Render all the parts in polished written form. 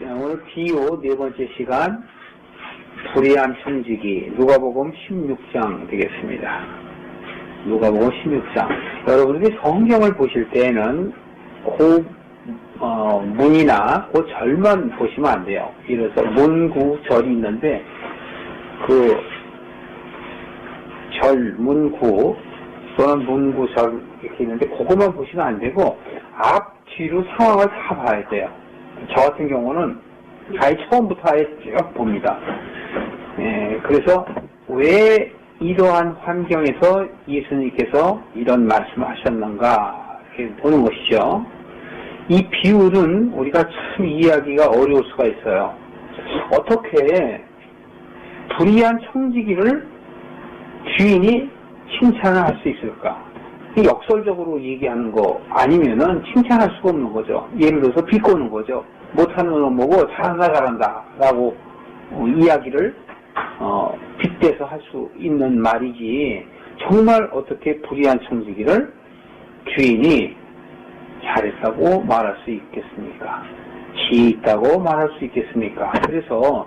오늘 비유 네 번째 시간 불의한 청지기 누가복음 16장 되겠습니다. 누가복음 16장. 여러분들이 성경을 보실 때는 그 문이나 그 절만 보시면 안 돼요. 이래서 문구절이 있는데 그 절, 문구 또는 문구절 이렇게 있는데 그것만 보시면 안 되고 앞, 뒤로 상황을 다 봐야 돼요. 저 같은 경우는 아예 처음부터 아예 쭉 봅니다. 그래서 왜 이러한 환경에서 예수님께서 이런 말씀을 하셨는가 이렇게 보는 것이죠. 이 비유는 우리가 참 이해하기가 어려울 수가 있어요. 어떻게 불의한 청지기를 주인이 칭찬을 할 수 있을까? 역설적으로 얘기하는 거 아니면은 칭찬할 수가 없는 거죠. 예를 들어서 비꼬는 거죠. 못하는 놈 보고 잘한다 라고 이야기를 빗대서 할 수 있는 말이지, 정말 어떻게 불의한 청지기를 주인이 잘했다고 말할 수 있겠습니까? 지혜 있다고 말할 수 있겠습니까? 그래서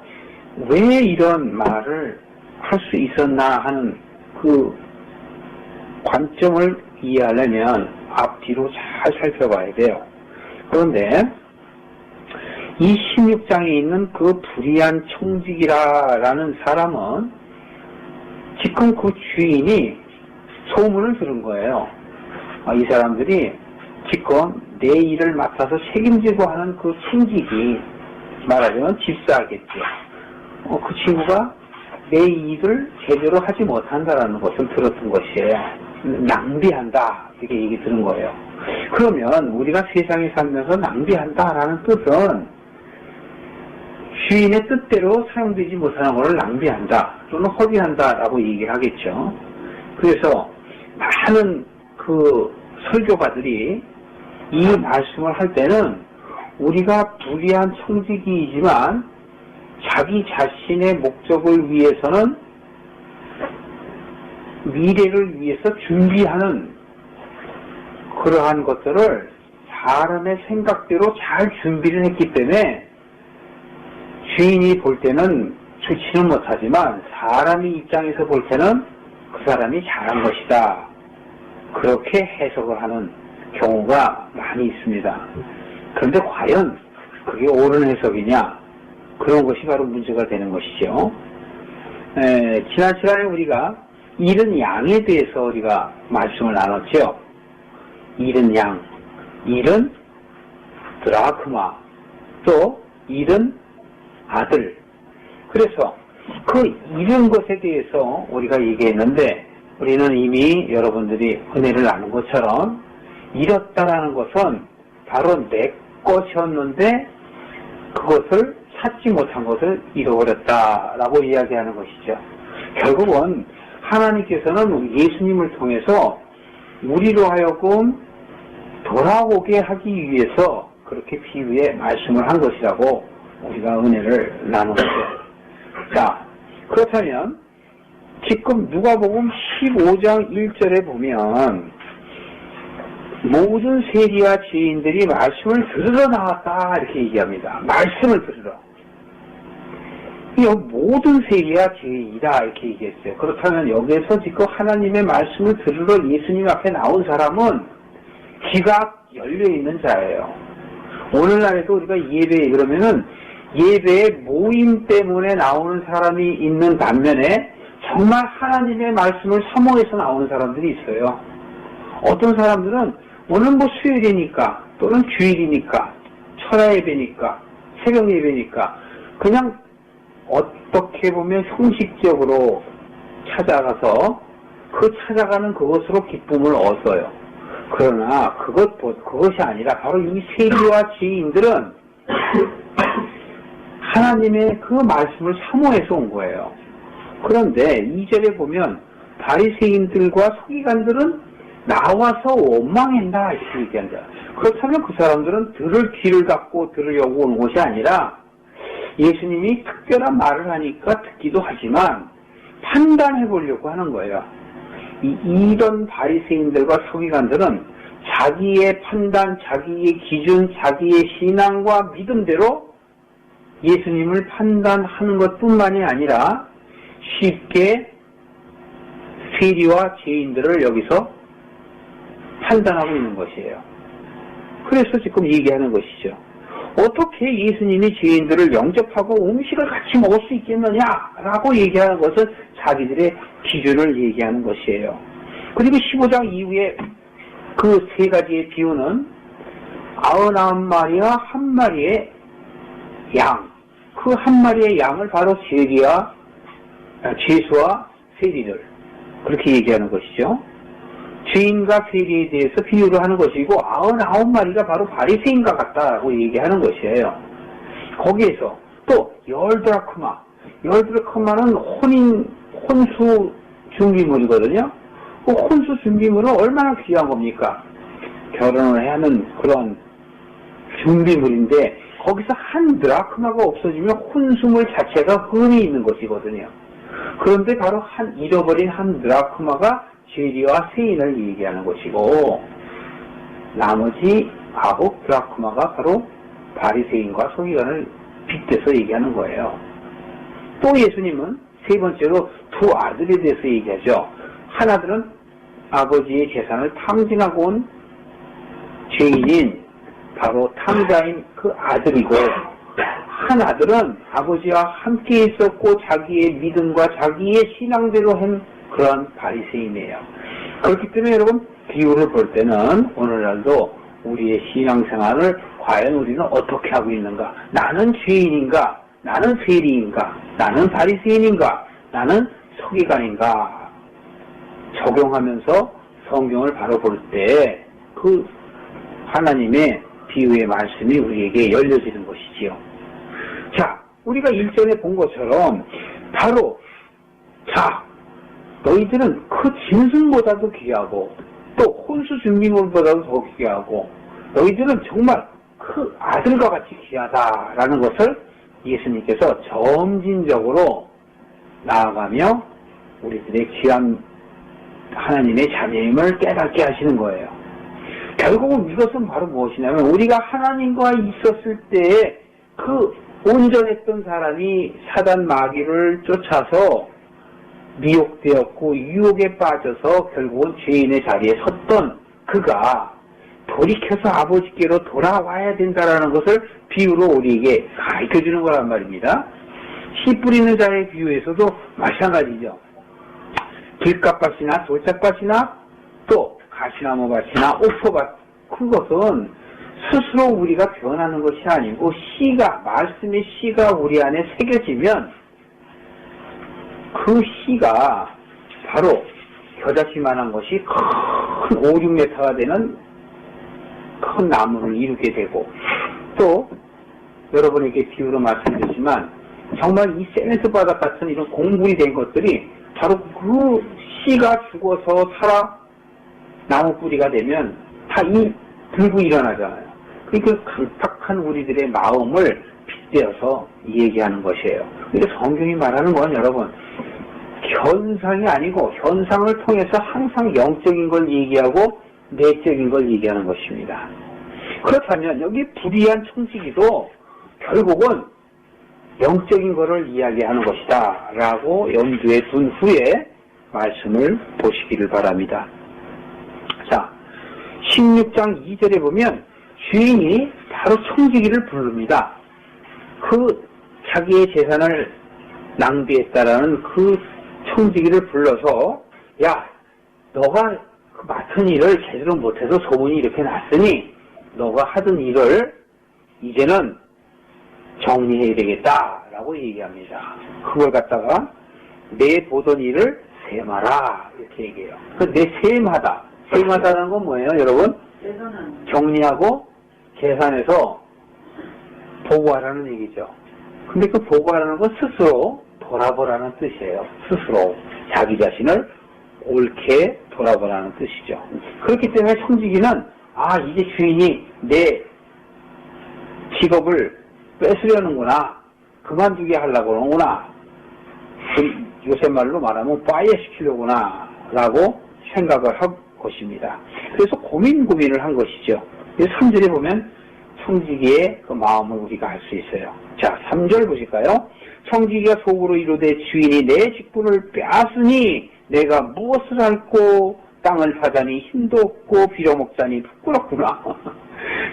왜 이런 말을 할 수 있었나 하는 그 관점을 이해하려면 앞뒤로 잘 살펴봐야 돼요. 그런데 이 16장에 있는 그 불의한 청지기라는 사람은 지금 그 주인이 소문을 들은 거예요. 이 사람들이 지금 내 일을 맡아서 책임지고 하는 그 청지기, 말하자면 집사겠죠. 그 친구가 내 일을 제대로 하지 못한다라는 것을 들었던 것이에요. 낭비한다 이렇게 얘기 들은 거예요. 그러면 우리가 세상에 살면서 낭비한다라는 뜻은 주인의 뜻대로 사용되지 못하는 것을 낭비한다 또는 허비한다라고 얘기를 하겠죠. 그래서 많은 그 설교가들이 이 말씀을 할 때는 우리가 불의한 청지기이지만 자기 자신의 목적을 위해서는 미래를 위해서 준비하는 그러한 것들을 사람의 생각대로 잘 준비를 했기 때문에 주인이 볼 때는 좋지는 못하지만 사람의 입장에서 볼 때는 그 사람이 잘한 것이다, 그렇게 해석을 하는 경우가 많이 있습니다. 그런데 과연 그게 옳은 해석이냐, 그런 것이 바로 문제가 되는 것이죠. 지난 시간에 우리가 잃은 양에 대해서 우리가 말씀을 나눴죠. 잃은 양, 잃은 드라크마, 또 잃은 아들. 그래서 그 잃은 것에 대해서 우리가 얘기했는데, 우리는 이미 여러분들이 은혜를 나눈 것처럼 잃었다라는 것은 바로 내 것이었는데 그것을 찾지 못한 것을 잃어버렸다라고 이야기하는 것이죠. 결국은 하나님께서는 예수님을 통해서 우리로 하여금 돌아오게 하기 위해서 그렇게 비유의 말씀을 한 것이라고 우리가 은혜를 나눈 거죠. 자, 그렇다면 지금 누가복음 15장 1절에 보면 모든 세리와 지인들이 말씀을 들으러 나왔다 이렇게 얘기합니다. 말씀을 들으러. 모든 세리와 지인이다 이렇게 얘기했어요. 그렇다면 여기에서 지금 하나님의 말씀을 들으러 예수님 앞에 나온 사람은 귀가 열려있는 자예요. 오늘날에도 우리가 예배, 그러면은 예배의 모임 때문에 나오는 사람이 있는 반면에 정말 하나님의 말씀을 사모해서 나오는 사람들이 있어요. 어떤 사람들은 오늘 수요일이니까 또는 주일이니까 철야 예배니까 새벽 예배니까 그냥 어떻게 보면 형식적으로 찾아가서 그 찾아가는 그것으로 기쁨을 얻어요. 그러나 그것이 아니라 바로 이 세리와 지인들은 하나님의 그 말씀을 사모해서 온 거예요. 그런데 2절에 보면 바리새인들과 서기관들은 나와서 원망한다 이렇게 얘기한다. 그렇다면 그 사람들은 들을 귀를 닫고 들으려고 오는 것이 아니라 예수님이 특별한 말을 하니까 듣기도 하지만 판단해 보려고 하는 거예요. 이런 바리새인들과 서기관들은 자기의 판단, 자기의 기준, 자기의 신앙과 믿음대로 예수님을 판단하는 것뿐만이 아니라 쉽게 세리와 죄인들을 여기서 판단하고 있는 것이에요. 그래서 지금 얘기하는 것이죠. 어떻게 예수님이 죄인들을 영접하고 음식을 같이 먹을 수 있겠느냐라고 얘기하는 것은 자기들의 기준을 얘기하는 것이에요. 그리고 15장 이후에 그 세 가지의 비유는 99마리와 한 마리의 양, 그 한 마리의 양을 바로 죄수와 세리들, 그렇게 얘기하는 것이죠. 죄인과 세리에 대해서 비유를 하는 것이고 99마리가 바로 바리새인과 같다라고 얘기하는 것이에요. 거기에서 또 10드라크마, 10드라크마는 혼수 준비물이거든요. 그 혼수 준비물은 얼마나 귀한 겁니까? 결혼을 해야 하는 그런 준비물인데 거기서 한 드라크마가 없어지면 혼수물 자체가 흠이 있는 것이거든요. 그런데 바로 잃어버린 한 드라크마가 죄리와 세인을 얘기하는 것이고 나머지 9 드라크마가 바로 바리새인과 서기관을 빗대서 얘기하는 거예요. 또 예수님은 세 번째로 두 아들에 대해서 얘기하죠. 한 아들은 아버지의 재산을 탕진하고 온 죄인인 바로 탕자인 그 아들이고 한 아들은 아버지와 함께 있었고 자기의 믿음과 자기의 신앙대로 한 그런 바리새인이에요. 그렇기 때문에 여러분 비유를 볼 때는 오늘날도 우리의 신앙생활을 과연 우리는 어떻게 하고 있는가? 나는 죄인인가? 나는 세리인가? 나는 바리새인인가? 나는 서기관인가? 적용하면서 성경을 바로 볼 때 그 하나님의 비유의 말씀이 우리에게 열려지는 것이지요. 자, 우리가 일전에 본 것처럼 바로 너희들은 그 짐승보다도 귀하고 또 혼수 준비물보다도 더 귀하고 너희들은 정말 그 아들과 같이 귀하다라는 것을 예수님께서 점진적으로 나아가며 우리들의 귀한 하나님의 자녀임을 깨닫게 하시는 거예요. 결국은 이것은 바로 무엇이냐면 우리가 하나님과 있었을 때에 그 온전했던 사람이 사단 마귀를 쫓아서 미혹되었고 유혹에 빠져서 결국은 죄인의 자리에 섰던 그가 돌이켜서 아버지께로 돌아와야 된다라는 것을 비유로 우리에게 가르쳐주는 거란 말입니다. 씨 뿌리는 자의 비유에서도 마찬가지죠. 길값밭이나 돌짝밭이나 또 가시나무밭이나 옥토밭, 그것은 스스로 우리가 변하는 것이 아니고 말씀의 씨가 우리 안에 새겨지면 그 씨가 바로 겨자씨만한 것이 큰 5, 6m가 되는 큰 나무를 이루게 되고 또 여러분에게 비유로 말씀드리지만 정말 이 세멘트 바닥 같은 이런 공분이 된 것들이 바로 그 씨가 죽어서 살아 나무 뿌리가 되면 다 들고 일어나잖아요. 그 강팍한 우리들의 마음을 빗대어서 얘기하는 것이에요. 근데 성경이 말하는 건 여러분 현상이 아니고 현상을 통해서 항상 영적인 걸 얘기하고 내적인 걸 얘기하는 것입니다. 그렇다면 여기 불의한 청지기도 결국은 영적인 것을 이야기하는 것이다 라고 염두에 둔 후에 말씀을 보시기를 바랍니다. 자, 16장 2절에 보면 주인이 바로 청지기를 부릅니다. 그 자기의 재산을 낭비했다라는 그 청지기를 불러서 야, 너가 그 맡은 일을 제대로 못해서 소문이 이렇게 났으니 너가 하던 일을 이제는 정리해야 되겠다라고 얘기합니다. 그걸 갖다가 내 보던 일을 셈하라 이렇게 얘기해요. 내 셈하다라는 건 뭐예요, 여러분? 정리하고 계산해서 보고하라는 얘기죠. 근데 그 보고하라는 건 스스로 돌아보라는 뜻이에요. 스스로 자기 자신을 옳게 돌아보라는 뜻이죠. 그렇기 때문에 청지기는 이제 주인이 내 직업을 뺏으려는구나, 그만두게 하려고 그러는구나, 요새 말로 말하면 파이어 시키려구나 라고 생각을 한 것입니다. 그래서 고민을 한 것이죠. 3절에 보면 청지기의 그 마음을 우리가 알 수 있어요. 자, 3절 보실까요? 청지기가 속으로 이르되 주인이 내 직분을 빼앗으니 내가 무엇을 할꼬 땅을 사자니 힘도 없고 빌어먹자니 부끄럽구나.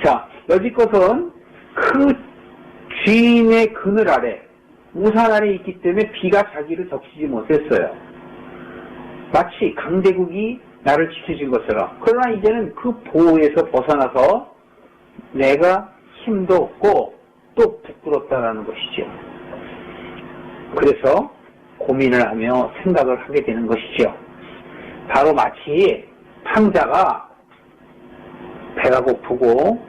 자, 여지껏은 그 주인의 그늘 아래 우산 아래 있기 때문에 비가 자기를 적시지 못했어요. 마치 강대국이 나를 지켜준 것처럼. 그러나 이제는 그 보호에서 벗어나서 내가 힘도 없고 또 부끄럽다라는 것이죠. 그래서 고민을 하며 생각을 하게 되는 것이죠. 바로 마치 탕자가 배가 고프고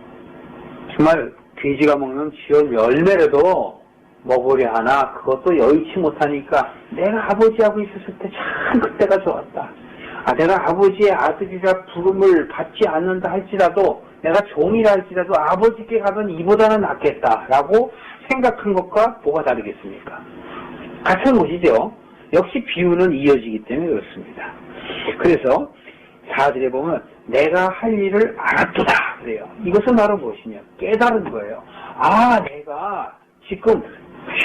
정말 돼지가 먹는 지원 열매라도 먹으려 하나 그것도 여의치 못하니까 내가 아버지하고 있었을 때 참 그때가 좋았다. 내가 아버지의 아들이라 부름을 받지 않는다 할지라도 내가 종이라 할지라도 아버지께 가면 이보다는 낫겠다라고 생각한 것과 뭐가 다르겠습니까? 같은 것이죠. 역시 비유는 이어지기 때문에 그렇습니다. 그래서 4절에 보면 내가 할 일을 알았도다 그래요. 이것은 바로 무엇이냐? 깨달은 거예요. 내가 지금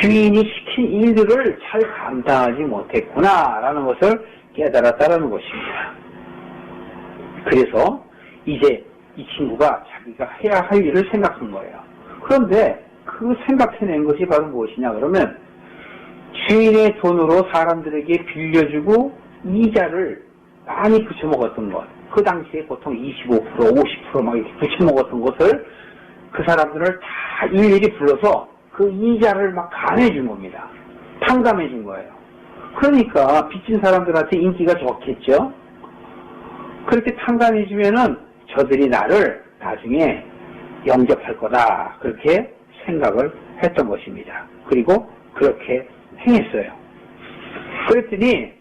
주인이 시킨 일들을 잘 감당하지 못했구나 라는 것을 깨달았다라는 것입니다. 그래서 이제 이 친구가 자기가 해야 할 일을 생각한 거예요. 그런데 그 생각해낸 것이 바로 무엇이냐 그러면 주인의 돈으로 사람들에게 빌려주고 이자를 많이 붙여먹었던 것. 그 당시에 보통 25%, 50% 막 이렇게 붙여먹었던 것을 그 사람들을 다 일일이 불러서 그 이자를 막 감해준 겁니다. 탕감해준 거예요. 그러니까 빚진 사람들한테 인기가 좋겠죠. 그렇게 탕감해주면은 저들이 나를 나중에 영접할 거다. 그렇게 생각을 했던 것입니다. 그리고 그렇게 행했어요. 그랬더니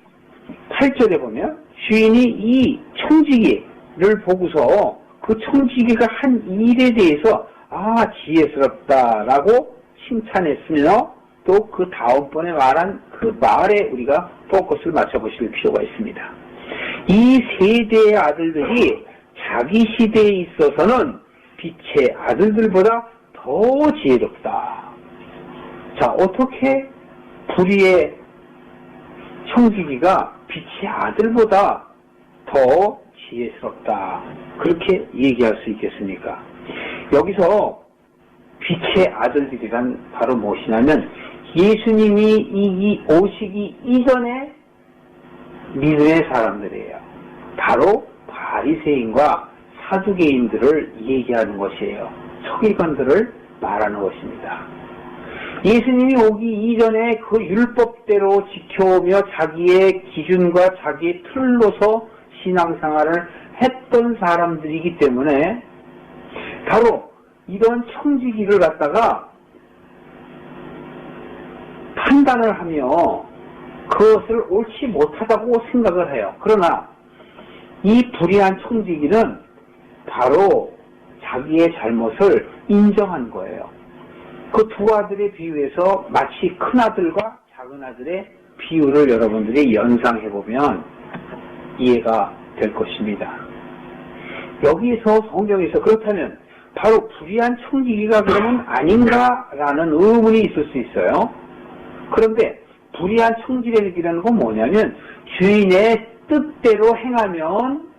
8절에 보면 주인이 이 청지기를 보고서 그 청지기가 한 일에 대해서 지혜스럽다라고 칭찬했으며 또 그 다음번에 말한 그 말에 우리가 포커스를 맞춰보실 필요가 있습니다. 이 세대의 아들들이 자기 시대에 있어서는 빛의 아들들보다 더 지혜롭다. 자, 어떻게 불의의 청지기가 빛의 아들보다 더 지혜스럽다. 그렇게 얘기할 수 있겠습니까? 여기서 빛의 아들들이란 바로 무엇이냐면 예수님이 오시기 이전에 믿음의 사람들이에요. 바로 바리새인과 사두개인들을 얘기하는 것이에요. 서기관들을 말하는 것입니다. 예수님이 오기 이전에 그 율법대로 지켜오며 자기의 기준과 자기의 틀로서 신앙생활을 했던 사람들이기 때문에 바로 이런 청지기를 갖다가 판단을 하며 그것을 옳지 못하다고 생각을 해요. 그러나 이 불의한 청지기는 바로 자기의 잘못을 인정한 거예요. 그 두 아들의 비유에서 마치 큰 아들과 작은 아들의 비유를 여러분들이 연상해보면 이해가 될 것입니다. 여기에서 성경에서 그렇다면 바로 불의한 청지기가 그러면 아닌가라는 의문이 있을 수 있어요. 그런데 불의한 청지기라는 건 뭐냐면 주인의 뜻대로 행하면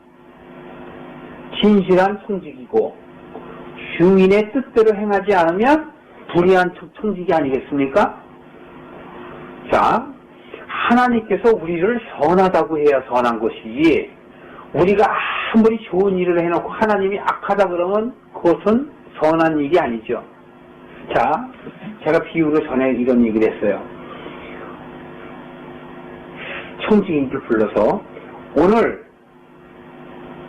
진실한 청지기고 주인의 뜻대로 행하지 않으면 불의한 청지기 아니겠습니까? 자, 하나님께서 우리를 선하다고 해야 선한 것이지 우리가 아무리 좋은 일을 해놓고 하나님이 악하다 그러면 그것은 선한 일이 아니죠. 자, 제가 비유로 전에 이런 얘기를 했어요. 청지기를 불러서 오늘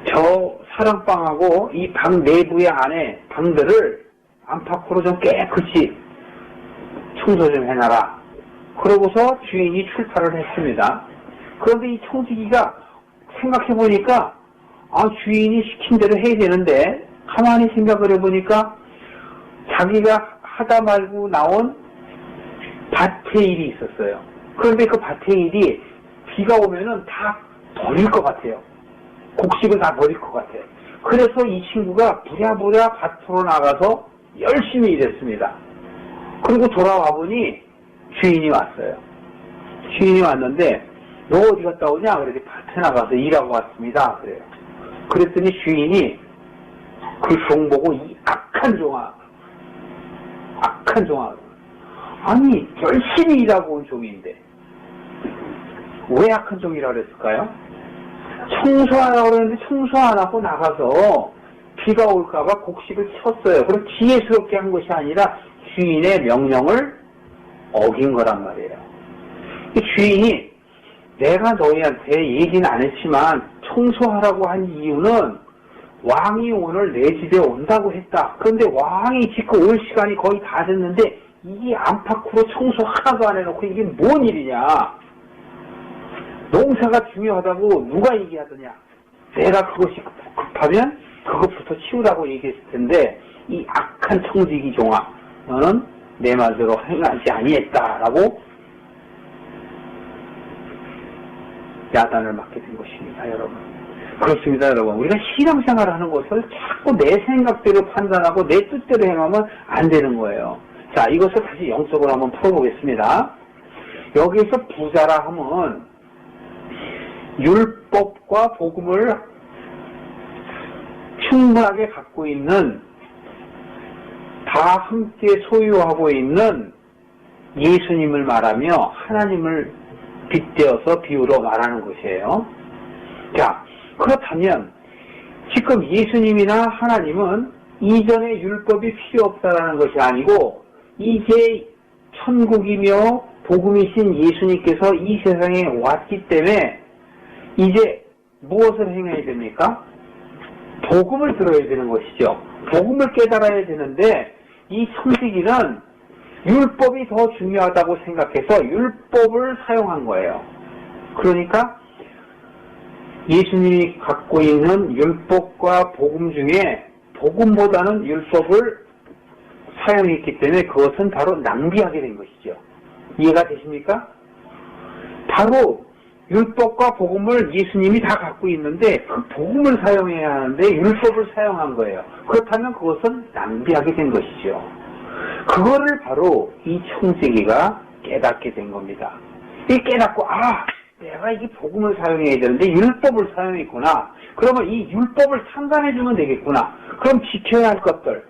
저 사랑방하고 이 방 내부의 안에 방들을 안팎으로 좀 깨끗이 청소 좀 해놔라. 그러고서 주인이 출타를 했습니다. 그런데 이 청지기가 생각해보니까 주인이 시킨 대로 해야 되는데 가만히 생각을 해보니까 자기가 하다 말고 나온 밭의 일이 있었어요. 그런데 그 밭의 일이 비가 오면은 다 버릴 것 같아요. 곡식을 다 버릴 것 같아요. 그래서 이 친구가 부랴부랴 밭으로 나가서 열심히 일했습니다. 그리고 돌아와 보니 주인이 왔어요. 주인이 왔는데 너 어디 갔다 오냐? 그래서 밭에 나가서 일하고 왔습니다. 그래요. 그랬더니 주인이 그 종 보고 이 악한 종아, 아니 열심히 일하고 온 종인데 왜 악한 종이라고 그랬을까요? 청소하라고 그러는데 청소 안 하고 나가서 비가 올까봐 곡식을 쳤어요. 그럼 지혜스럽게 한 것이 아니라 주인의 명령을 어긴 거란 말이에요. 주인이 내가 너희한테 얘기는 안 했지만 청소하라고 한 이유는 왕이 오늘 내 집에 온다고 했다. 그런데 왕이 지금 올 시간이 거의 다 됐는데 이 안팎으로 청소 하나도 안 해놓고 이게 뭔 일이냐. 농사가 중요하다고 누가 얘기하더냐. 내가 그것이 급하면 그것부터 치우라고 얘기했을 텐데 이 악한 청지기 종아 너는 내 말대로 행하지 아니했다라고 야단을 맞게 된 것입니다. 여러분. 그렇습니다. 여러분. 우리가 신앙생활을 하는 것을 자꾸 내 생각대로 판단하고 내 뜻대로 행하면 안 되는 거예요. 자, 이것을 다시 영적으로 한번 풀어보겠습니다. 여기서 부자라 하면 율법과 복음을 충분하게 갖고 있는 다 함께 소유하고 있는 예수님을 말하며 하나님을 빗대어서 비유로 말하는 것이에요. 자, 그렇다면 지금 예수님이나 하나님은 이전에 율법이 필요 없다라는 것이 아니고 이제 천국이며 복음이신 예수님께서 이 세상에 왔기 때문에 이제 무엇을 행해야 됩니까? 복음을 들어야 되는 것이죠. 복음을 깨달아야 되는데 이 청지기는 율법이 더 중요하다고 생각해서 율법을 사용한 거예요. 그러니까 예수님이 갖고 있는 율법과 복음 중에 복음보다는 율법을 사용했기 때문에 그것은 바로 낭비하게 된 것이죠. 이해가 되십니까? 바로 율법과 복음을 예수님이 다 갖고 있는데 그 복음을 사용해야 하는데 율법을 사용한 거예요. 그렇다면 그것은 낭비하게 된 것이죠. 그거를 바로 이 청지기가 깨닫게 된 겁니다. 이 깨닫고 내가 이 복음을 사용해야 되는데 율법을 사용했구나. 그러면 이 율법을 상관해주면 되겠구나. 그럼 지켜야 할 것들을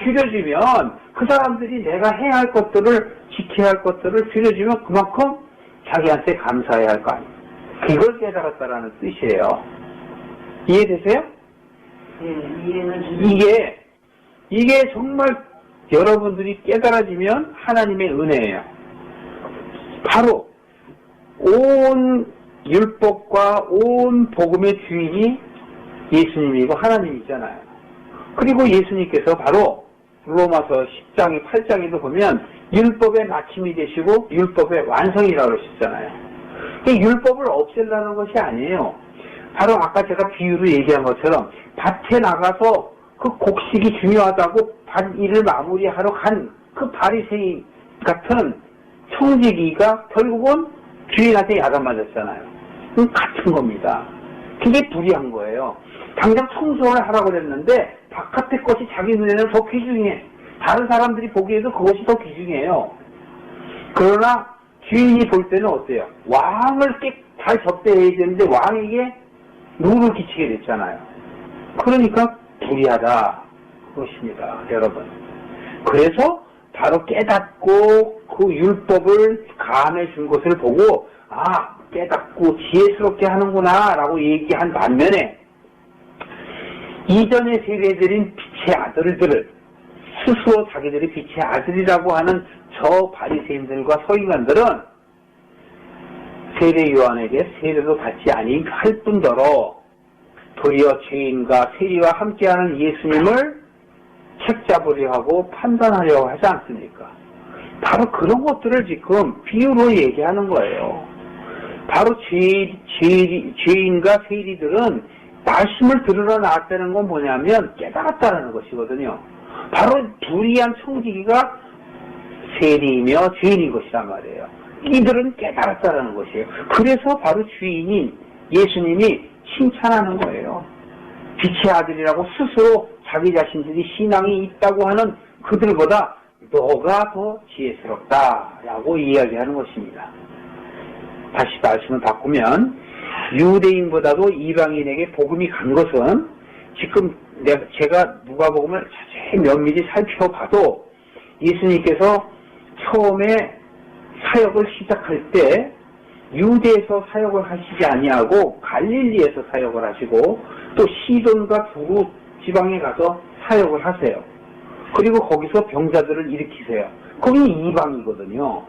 줄여주면 그 사람들이 내가 해야 할 것들을 지켜야 할 것들을 줄여주면 그만큼 자기한테 감사해야 할 거 아니에요. 그걸 깨달았다라는 뜻이에요. 이해되세요? 이게 정말 여러분들이 깨달아지면 하나님의 은혜예요. 바로 온 율법과 온 복음의 주인이 예수님이고 하나님이잖아요. 그리고 예수님께서 바로 로마서 10장에 8장에도 보면 율법의 마침이 되시고 율법의 완성이라고 그러셨잖아요. 율법을 없애려는 것이 아니에요. 바로 아까 제가 비유로 얘기한 것처럼 밭에 나가서 그 곡식이 중요하다고 밭 일을 마무리하러 간 그 바리새인 같은 청지기가 결국은 주인한테 야단 맞았잖아요. 같은 겁니다. 그게 불의한 거예요. 당장 청소를 하라고 그랬는데 바깥의 것이 자기 눈에는 더 귀중해. 다른 사람들이 보기에도 그것이 더 귀중해요. 그러나 주인이 볼 때는 어때요? 왕을 잘 접대해야 되는데 왕에게 누를 끼치게 됐잖아요. 그러니까 불의하다 그것입니다. 여러분. 그래서 바로 깨닫고 그 율법을 감해 준 것을 보고 깨닫고 지혜스럽게 하는구나 라고 얘기한 반면에 이전의 세대들인 빛의 아들들을 스스로 자기들이 빛의 아들이라고 하는 저 바리새인들과 서기관들은 세례 요한에게 세례도 받지 아니할 뿐더러 도리어 죄인과 세리와 함께하는 예수님을 책잡으려 하고 판단하려고 하지 않습니까? 바로 그런 것들을 지금 비유로 얘기하는 거예요. 바로 죄인과 세리들은 말씀을 들으러 나왔다는 건 뭐냐면 깨달았다는 것이거든요. 바로 불의한 청지기가 세리이며 죄인인 것이란 말이에요. 이들은 깨달았다는 것이에요. 그래서 바로 주인인 예수님이 칭찬하는 거예요. 빛의 아들이라고 스스로 자기 자신들이 신앙이 있다고 하는 그들보다 너가 더 지혜스럽다라고 이야기하는 것입니다. 다시 말씀을 바꾸면 유대인보다도 이방인에게 복음이 간 것은 지금 제가 누가복음을 자세히 면밀히 살펴봐도 예수님께서 처음에 사역을 시작할 때 유대에서 사역을 하시지 아니하고 갈릴리에서 사역을 하시고 또 시돈과 두루 지방에 가서 사역을 하세요. 그리고 거기서 병자들을 일으키세요. 거기 이방이거든요.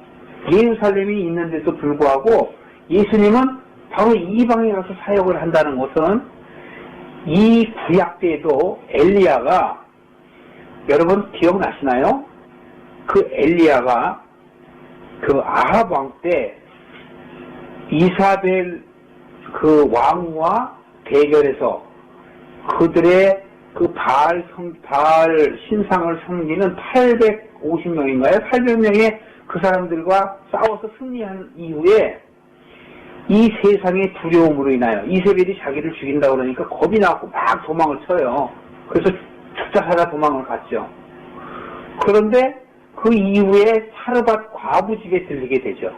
예루살렘이 있는데도 불구하고 예수님은 바로 이방에 가서 사역을 한다는 것은 이 구약 때에도 엘리야가 여러분 기억나시나요? 그 엘리야가 그 아합 왕 때 이사벨 그 왕과 대결해서 그들의 그 바알 신상을 섬기는 850명인가요? 800명의 그 사람들과 싸워서 승리한 이후에 이 세상의 두려움으로 인하여 이세벨이 자기를 죽인다고 그러니까 겁이 나고 막 도망을 쳐요. 그래서 죽자하다 도망을 갔죠. 그런데 그 이후에 사르밧 과부 집에 들리게 되죠.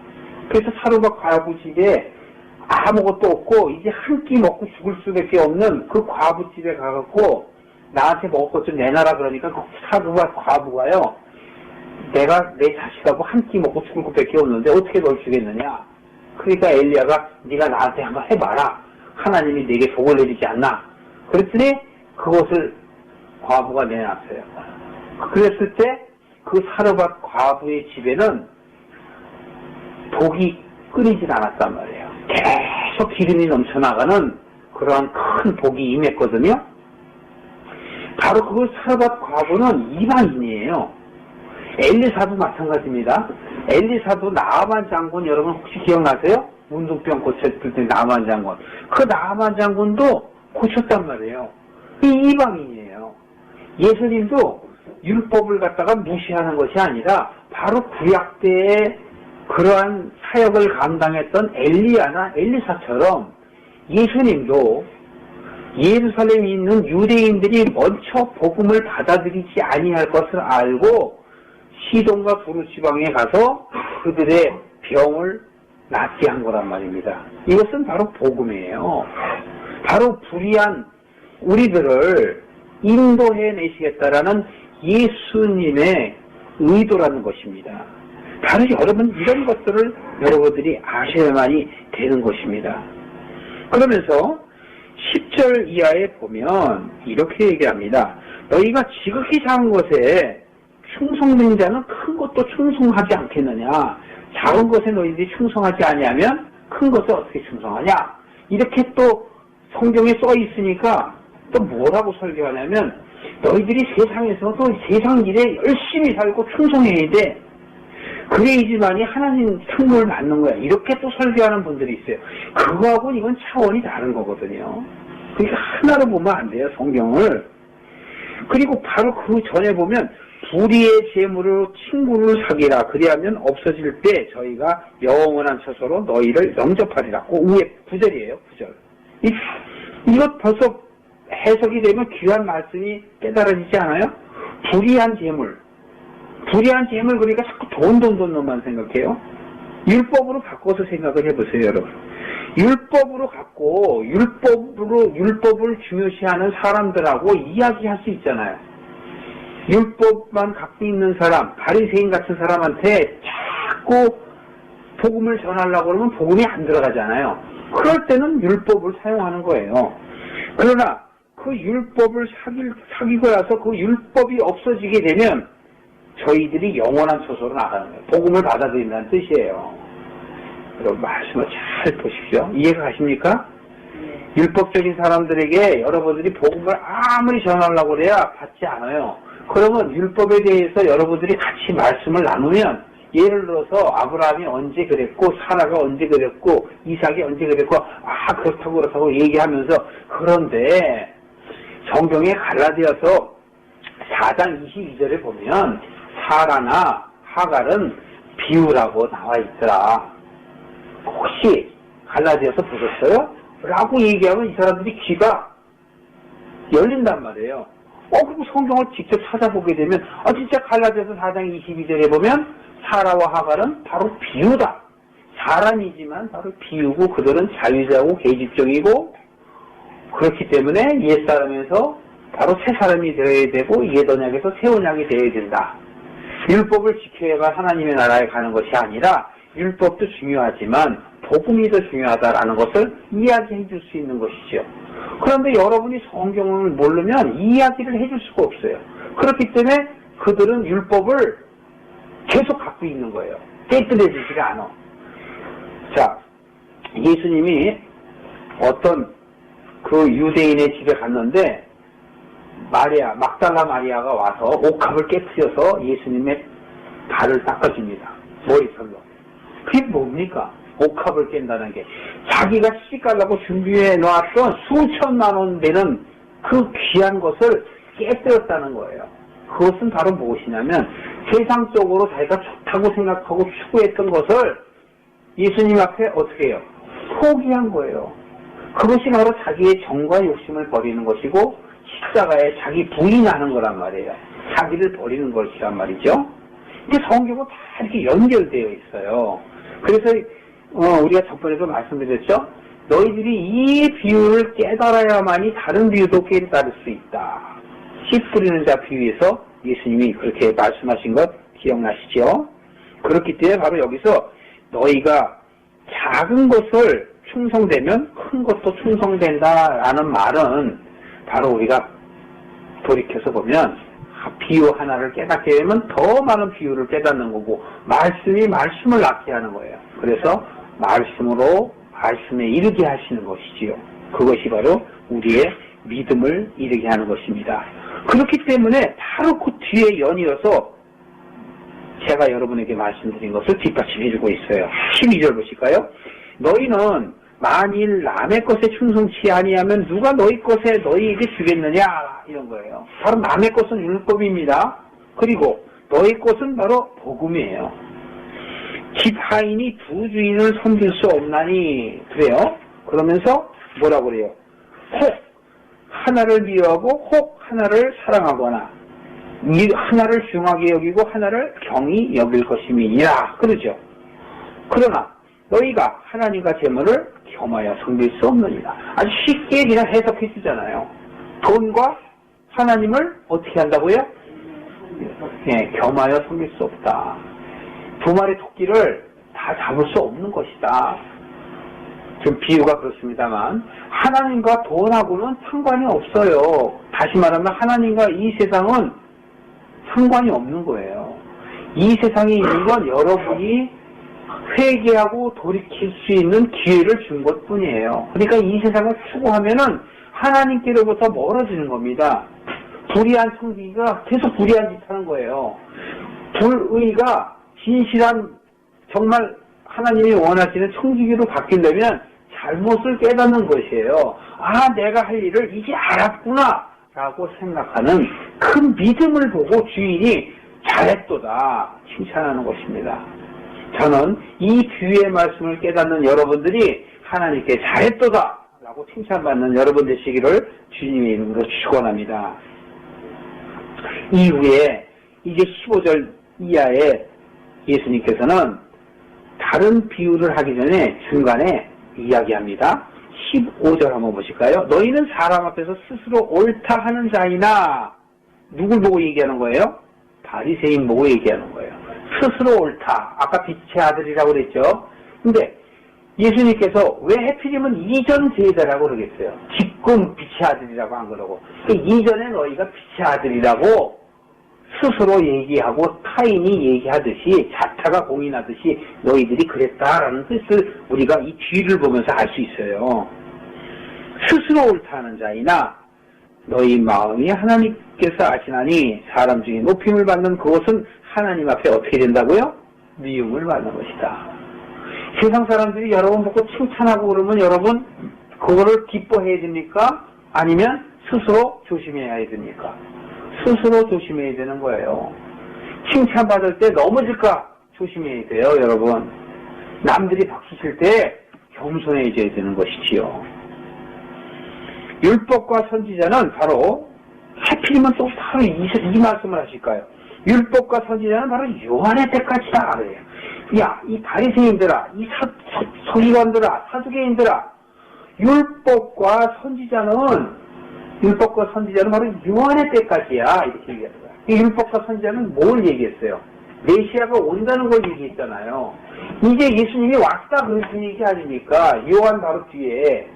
그래서 사르밧 과부 집에 아무것도 없고 이제 한 끼 먹고 죽을 수밖에 없는 그 과부 집에 가갖고 나한테 먹을 것 좀 내놔라 그러니까 그 사르밧 과부가요. 내가 내 자식하고 한 끼 먹고 죽을 것밖에 없는데 어떻게 널 주겠느냐. 그러니까 엘리야가 네가 나한테 한번 해봐라. 하나님이 내게 복을 내리지 않나. 그랬더니 그것을 과부가 내놨어요. 그랬을 때 그 사르밧 과부의 집에는 복이 끊이질 않았단 말이에요. 계속 기름이 넘쳐나가는 그러한 큰 복이 임했거든요. 바로 그 사르밧 과부는 이방인이에요. 엘리사도 마찬가지입니다. 엘리사도 나아만 장군 여러분 혹시 기억나세요? 문둥병 고쳤을 때 나아만 장군. 그 나아만 장군도 고쳤단 말이에요. 이 이방인이에요. 예수님도 율법을 갖다가 무시하는 것이 아니라 바로 구약 때에 그러한 사역을 감당했던 엘리야나 엘리사처럼 예수님도 예루살렘에 있는 유대인들이 먼저 복음을 받아들이지 아니할 것을 알고 시돈과 두루 지방에 가서 그들의 병을 낫게 한 거란 말입니다. 이것은 바로 복음이에요. 바로 불의한 우리들을 인도해 내시겠다라는 예수님의 의도라는 것입니다. 바로 여러분 이런 것들을 여러분들이 아셔야만이 되는 것입니다. 그러면서 10절 이하에 보면 이렇게 얘기합니다. 너희가 지극히 작은 것에 충성된 자는 큰 것도 충성하지 않겠느냐. 작은 것에 너희들이 충성하지 아니하면 큰 것에 어떻게 충성하냐. 이렇게 또 성경에 써 있으니까 또 뭐라고 설교하냐면 너희들이 세상에서도 세상 일에 열심히 살고 충성해야 돼. 그래야지만이 하나님 승부를 맞는 거야. 이렇게 또 설교하는 분들이 있어요. 그거하고는 이건 차원이 다른 거거든요. 그러니까 하나로 보면 안 돼요, 성경을. 그리고 바로 그 전에 보면 불의의 재물로 친구를 사귀라. 그리하면 없어질 때 저희가 영원한 처소로 너희를 영접하리라. 그 위에 9절이에요, 9절. 이것 벌써 해석이 되면 귀한 말씀이 깨달아지지 않아요? 불의한 재물. 불의한 재물 그러니까 자꾸 돈만 생각해요. 율법으로 바꿔서 생각을 해보세요, 여러분. 율법으로 갖고 율법을 중요시하는 사람들하고 이야기할 수 있잖아요. 율법만 갖고 있는 사람, 바리새인 같은 사람한테 자꾸 복음을 전하려고 그러면 복음이 안 들어가잖아요. 그럴 때는 율법을 사용하는 거예요. 그러나 그 율법을 사귀고 나서 그 율법이 없어지게 되면 저희들이 영원한 처소로 나가는 거예요. 복음을 받아들인다는 뜻이에요. 여러분 말씀을 잘 보십시오. 이해가 가십니까? 율법적인 사람들에게 여러분들이 복음을 아무리 전하려고 그래야 받지 않아요. 그러면 율법에 대해서 여러분들이 같이 말씀을 나누면 예를 들어서 아브라함이 언제 그랬고 사라가 언제 그랬고 이삭이 언제 그랬고 그렇다고 얘기하면서 그런데 성경의 갈라디아서 4장 22절에 보면 사라나 하갈은 비유라고 나와 있더라. 혹시 갈라디아서 보셨어요? 라고 얘기하면 이 사람들이 귀가 열린단 말이에요. 그리고 성경을 직접 찾아보게 되면, 진짜 갈라디아서 4장 22절에 보면, 사라와 하갈은 바로 비유다. 사람이지만 바로 비유고, 그들은 자유자고 계집종이고, 그렇기 때문에 옛사람에서 바로 새 사람이 되어야 되고, 옛 언약에서 새 언약이 되어야 된다. 율법을 지켜야만 하나님의 나라에 가는 것이 아니라, 율법도 중요하지만, 복음이 더 중요하다라는 것을 이야기해 줄 수 있는 것이죠. 그런데 여러분이 성경을 모르면 이야기를 해줄 수가 없어요. 그렇기 때문에 그들은 율법을 계속 갖고 있는 거예요. 깨뜨려지지가 않아. 자, 예수님이 어떤 그 유대인의 집에 갔는데 막달라 마리아가 와서 옥합을 깨뜨려서 예수님의 발을 닦아줍니다. 머리털로. 그게 뭡니까? 옥합을 깬다는 게 자기가 시집가려고 준비해 놓았던 수천만 원 되는 그 귀한 것을 깨뜨렸다는 거예요. 그것은 바로 무엇이냐면 세상적으로 자기가 좋다고 생각하고 추구했던 것을 예수님 앞에 어떻게 해요? 포기한 거예요. 그것이 바로 자기의 정과 욕심을 버리는 것이고 십자가에 자기 부인하는 거란 말이에요. 자기를 버리는 것이란 말이죠. 이게 성경은 다 이렇게 연결되어 있어요. 그래서 우리가 저번에도 말씀드렸죠. 너희들이 이 비유를 깨달아야만이 다른 비유도 깨달을 수 있다. 씨 뿌리는 자 비유에서 예수님이 그렇게 말씀하신 것 기억나시죠? 그렇기 때문에 바로 여기서 너희가 작은 것을 충성되면 큰 것도 충성된다라는 말은 바로 우리가 돌이켜서 보면 비유 하나를 깨닫게 되면 더 많은 비유를 깨닫는 거고 말씀이 말씀을 낳게 하는 거예요. 그래서 말씀으로 말씀에 이르게 하시는 것이지요. 그것이 바로 우리의 믿음을 이르게 하는 것입니다. 그렇기 때문에 바로 그 뒤에 연이어서 제가 여러분에게 말씀드린 것을 뒷받침해 주고 있어요. 12절 보실까요? 너희는 만일 남의 것에 충성치 아니하면 누가 너희 것에 너희에게 주겠느냐 이런 거예요. 바로 남의 것은 율법입니다. 그리고 너희 것은 바로 복음이에요. 집 하인이 두 주인을 섬길 수 없나니 그래요. 그러면서 뭐라고 그래요? 혹 하나를 미워하고 혹 하나를 사랑하거나 하나를 중하게 여기고 하나를 경히 여길 것임이니라 그러죠. 그러나 너희가 하나님과 재물을 겸하여 섬길 수 없느니라. 아주 쉽게 그냥 해석해 주잖아요. 돈과 하나님을 어떻게 한다고요? 겸하여 섬길 수 없다. 두 마리 토끼를 다 잡을 수 없는 것이다. 좀 비유가 그렇습니다만 하나님과 돈하고는 상관이 없어요. 다시 말하면 하나님과 이 세상은 상관이 없는 거예요. 이 세상에 있는 건 여러분이 회개하고 돌이킬 수 있는 기회를 준 것뿐이에요. 그러니까 이 세상을 추구하면은 하나님께로부터 멀어지는 겁니다. 불의한 청지기가 계속 불의한 짓 하는 거예요. 불의가 진실한 정말 하나님이 원하시는 청지기로 바뀌려면 잘못을 깨닫는 것이에요. 내가 할 일을 이제 알았구나 라고 생각하는 큰 믿음을 보고 주인이 잘했도다 칭찬하는 것입니다. 저는 이 비유의 말씀을 깨닫는 여러분들이 하나님께 잘했도다 라고 칭찬받는 여러분 되시기를 주님의 이름으로 축원합니다. 이후에 이제 15절 이하에 예수님께서는 다른 비유를 하기 전에 중간에 이야기합니다. 15절 한번 보실까요? 너희는 사람 앞에서 스스로 옳다 하는 자이나 누굴 보고 얘기하는 거예요? 바리새인 보고 얘기하는 거예요. 스스로 옳다. 아까 빛의 아들이라고 그랬죠. 근데 예수님께서 왜 해필이면 이전 세대라고 그러겠어요? 지금 빛의 아들이라고 안 그러고 이전에 너희가 빛의 아들이라고 스스로 얘기하고 타인이 얘기하듯이 자타가 공인하듯이 너희들이 그랬다라는 뜻을 우리가 이 뒤를 보면서 알 수 있어요. 스스로 옳다는 자이나 너희 마음이 하나님께서 아시나니 사람 중에 높임을 받는 그것은 하나님 앞에 어떻게 된다고요? 미움을 받는 것이다. 세상 사람들이 여러분 보고 칭찬하고 그러면 여러분 그거를 기뻐해야 됩니까? 아니면 스스로 조심해야 됩니까? 스스로 조심해야 되는 거예요. 칭찬받을 때 넘어질까 조심해야 돼요, 여러분. 남들이 박수 칠 때 겸손해져야 되는 것이지요. 율법과 선지자는 바로 하필이면 또 바로 이 말씀을 하실까요? 율법과 선지자는 바로 요한의 때까지다. 그래요. 야, 이 바리새인들아, 이 서기관들아, 사두개인들아, 율법과 선지자는 바로 요한의 때까지야. 이렇게 얘기하는 거야. 이 율법과 선지자는 뭘 얘기했어요? 메시아가 온다는 걸 얘기했잖아요. 이제 예수님이 왔다 그런 얘기 아닙니까? 요한 바로 뒤에.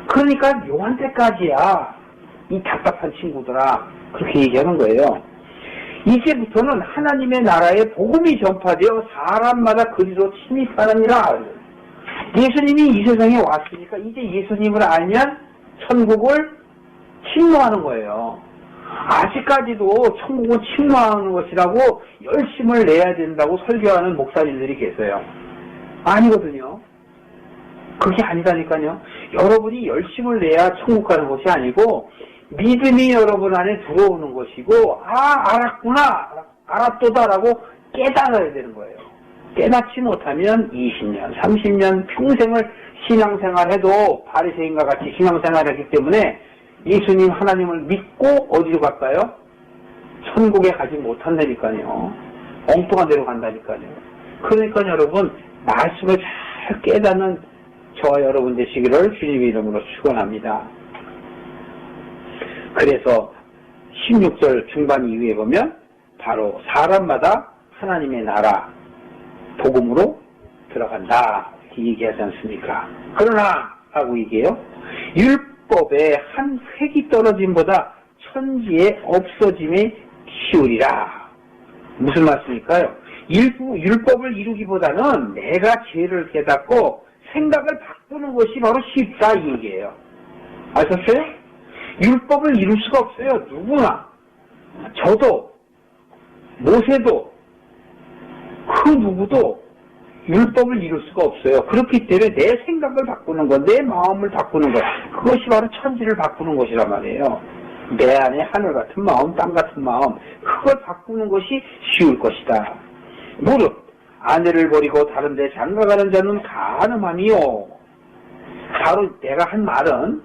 그러니까 요한 때까지야. 이 답답한 친구들아. 그렇게 얘기하는 거예요. 이제부터는 하나님의 나라의 복음이 전파되어 사람마다 그리로 침입하느니라. 예수님이 이 세상에 왔으니까 이제 예수님을 알면 천국을 침노하는 거예요. 아직까지도 천국은 침노하는 것이라고 열심을 내야 된다고 설교하는 목사님들이 계세요. 아니거든요. 그게 아니다니까요. 여러분이 열심을 내야 천국 가는 것이 아니고 믿음이 여러분 안에 들어오는 것이고, 알았구나, 알았도다라고 깨달아야 되는 거예요. 깨닫지 못하면 20년, 30년 평생을 신앙생활해도 바리새인과 같이 신앙생활했기 때문에 예수님 하나님을 믿고 어디로 갈까요? 천국에 가지 못한다니까요. 엉뚱한 데로 간다니까요. 그러니까 여러분 말씀을 잘 깨닫는 저와 여러분 되시기를 주님의 이름으로 축원합니다. 그래서 16절 중반 이후에 보면 바로 사람마다 하나님의 나라 복음으로 들어간다 이렇게 얘기하지 않습니까? 그러나 하고 얘기해요. 율법의 한 획이 떨어짐보다 천지의 없어짐에 쉬우리라. 무슨 말씀일까요? 율법을 이루기보다는 내가 죄를 깨닫고 생각을 바꾸는 것이 바로 쉽다 이 얘기예요. 아셨어요? 율법을 이룰 수가 없어요. 누구나. 저도, 모세도, 그 누구도 율법을 이룰 수가 없어요. 그렇기 때문에 내 생각을 바꾸는 것, 내 마음을 바꾸는 것, 그것이 바로 천지를 바꾸는 것이란 말이에요. 내 안에 하늘 같은 마음, 땅 같은 마음, 그걸 바꾸는 것이 쉬울 것이다. 무릇 아내를 버리고 다른 데 장가가는 자는 간음함이요. 바로 내가 한 말은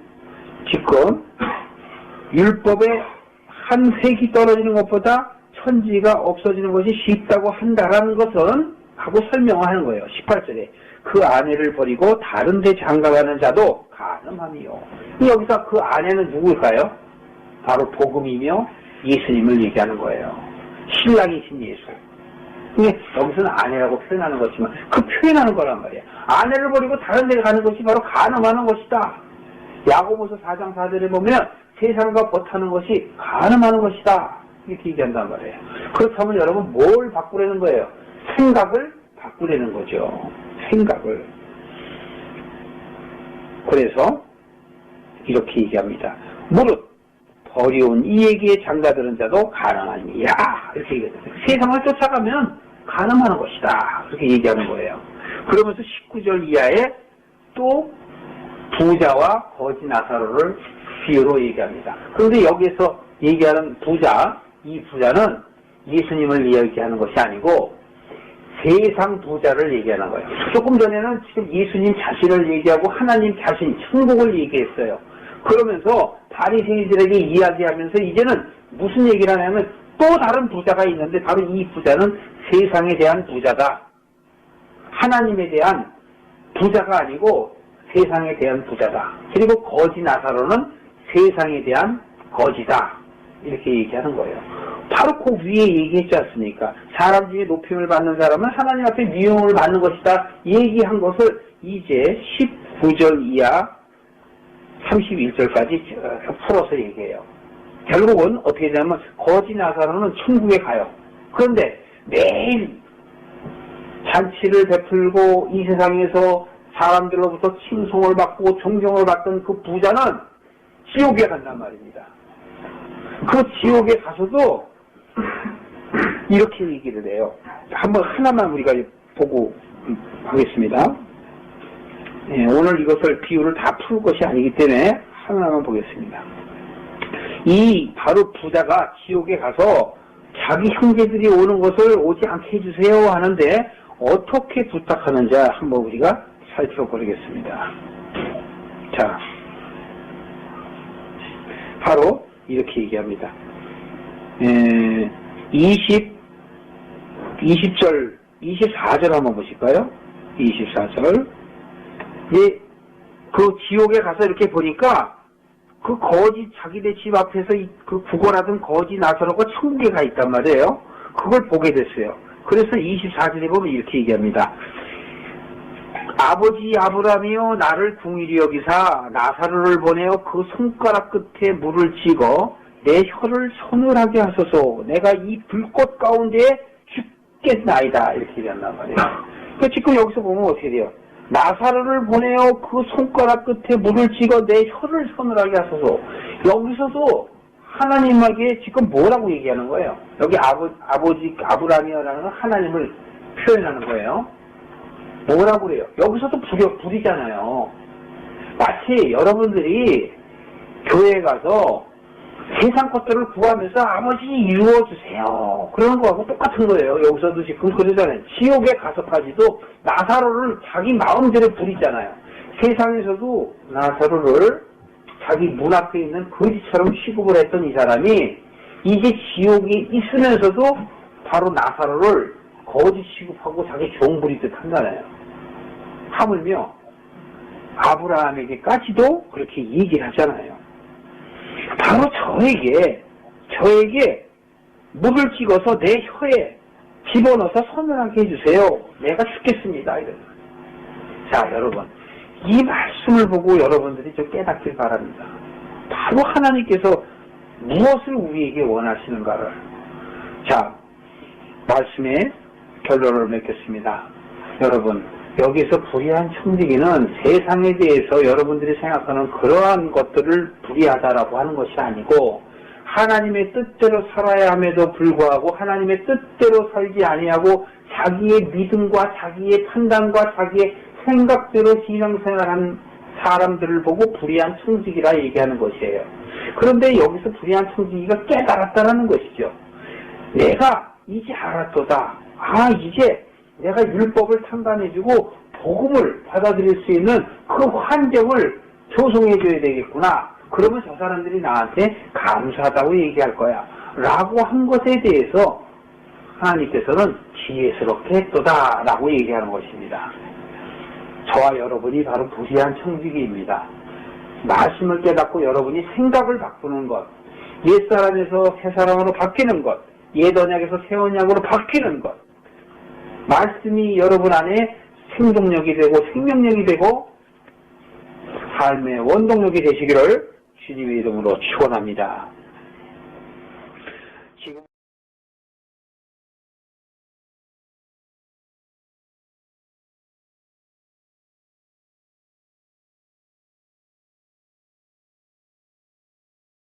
지금 율법의 한 획이 떨어지는 것보다 천지가 없어지는 것이 쉽다고 한다라는 것은 하고 설명하는 거예요. 18절에 그 아내를 버리고 다른 데 장가가는 자도 간음함이요. 여기서 그 아내는 누굴까요? 바로 복음이며 예수님을 얘기하는 거예요. 신랑이신 예수. 근데 여기서는 아내라고 표현하는 것이지만 그 표현하는 거란 말이에요. 아내를 버리고 다른 데 가는 것이 바로 간음하는 것이다. 야고보서 4장 4절에 보면 세상과 버타는 것이 간음하는 것이다. 이렇게 얘기한단 말이에요. 그렇다면 여러분 뭘 바꾸려는 거예요? 생각을 바꾸려는 거죠. 생각을. 그래서 이렇게 얘기합니다. 무릇 버려온 이에게 장가드는 자도 가난하니라. 이렇게 얘기합니다. 세상을 쫓아가면 가늠하는 것이다. 그렇게 얘기하는 거예요. 그러면서 19절 이하에 또 부자와 거지 나사로를 비유로 얘기합니다. 그런데 여기서 얘기하는 부자, 이 부자는 예수님을 얘기하는 것이 아니고 세상 부자를 얘기하는 거예요. 조금 전에는 지금 예수님 자신을 얘기하고 하나님 자신, 천국을 얘기했어요. 그러면서 바리새인들에게 이야기하면서 이제는 무슨 얘기를 하냐면 또 다른 부자가 있는데 바로 이 부자는 세상에 대한 부자다. 하나님에 대한 부자가 아니고 세상에 대한 부자다. 그리고 거지 나사로는 세상에 대한 거지다. 이렇게 얘기하는 거예요. 바로 그 위에 얘기했지 않습니까? 사람 중에 높임을 받는 사람은 하나님 앞에 미움을 받는 것이다. 얘기한 것을 이제 19절 이하 31절까지 풀어서 얘기해요. 결국은 어떻게 되냐면 거지 나사로는 천국에 가요. 그런데 매일 잔치를 베풀고 이 세상에서 사람들로부터 칭송을 받고 존경을 받던 그 부자는 지옥에 간단 말입니다. 그 지옥에 가서도 이렇게 얘기를 해요. 한번 하나만 우리가 보고 보겠습니다. 네, 오늘 이것을 비유를 다 풀 것이 아니기 때문에 하나만 보겠습니다. 이 바로 부자가 지옥에 가서 자기 형제들이 오는 것을 오지 않게 해주세요 하는데 어떻게 부탁하는지 한번 우리가 살펴보겠습니다. 자, 바로 이렇게 얘기합니다. 24절 한번 보실까요? 24절. 예, 그 지옥에 가서 이렇게 보니까 그 거지 자기네 집 앞에서 그 구걸하던 거지 나사로가 천국에 가 있단 말이에요. 그걸 보게 됐어요. 그래서 24절에 보면 이렇게 얘기합니다. 아버지 아브라함이여 나를 궁일이 여기사 나사로를 보내어 그 손가락 끝에 물을 찍어 내 혀를 서늘하게 하소서. 내가 이 불꽃 가운데 죽겠나이다. 이렇게 얘기한단 말이에요. 그러니까 지금 여기서 보면 어떻게 돼요? 나사로를 보내어 그 손가락 끝에 물을 찍어 내 혀를 서늘하게 하소서. 여기서도 하나님에게 지금 뭐라고 얘기하는 거예요? 여기 아버지 아브라함이라는 건 하나님을 표현하는 거예요. 뭐라고 그래요? 여기서도 불이잖아요. 마치 여러분들이 교회에 가서 세상 것들을 구하면서 아버지 이루어주세요. 그러는 거하고 똑같은 거예요. 여기서도 지금 그러잖아요. 지옥에 가서까지도 나사로를 자기 마음대로 부리잖아요. 세상에서도 나사로를 자기 문 앞에 있는 거지처럼 취급을 했던 이 사람이 이제 지옥에 있으면서도 바로 나사로를 거지 취급하고 자기 종 부리듯 한다네요. 하물며 아브라함에게까지도 그렇게 얘기를 하잖아요. 바로 저에게 물을 찍어서 내 혀에 집어넣어서 서늘하게 해주세요. 내가 죽겠습니다. 이런. 자, 여러분. 이 말씀을 보고 여러분들이 좀 깨닫길 바랍니다. 바로 하나님께서 무엇을 우리에게 원하시는가를. 자, 말씀의 결론을 맺겠습니다. 여러분, 여기서 불의한 청지기는 세상에 대해서 여러분들이 생각하는 그러한 것들을 불의하다라고 하는 것이 아니고 하나님의 뜻대로 살아야 함에도 불구하고 하나님의 뜻대로 살지 아니하고 자기의 믿음과 자기의 판단과 자기의 생각대로 신앙생활한 사람들을 보고 불의한 청지기라 얘기하는 것이에요. 그런데 여기서 불의한 청지기가 깨달았다는 것이죠. 내가 이제 알았도다. 이제 내가 율법을 탕감해주고 복음을 받아들일 수 있는 그 환경을 조성해줘야 되겠구나. 그러면 저 사람들이 나한테 감사하다고 얘기할 거야. 라고 한 것에 대해서 하나님께서는 지혜스럽게 했도다. 라고 얘기하는 것입니다. 저와 여러분이 바로 불의한 청지기입니다. 말씀을 깨닫고 여러분이 생각을 바꾸는 것, 옛사람에서 새사람으로 바뀌는 것, 옛 언약에서 새 언약으로 바뀌는 것, 말씀이 여러분 안에 생동력이 되고 생명력이 되고 삶의 원동력이 되시기를 주님의 이름으로 축원합니다.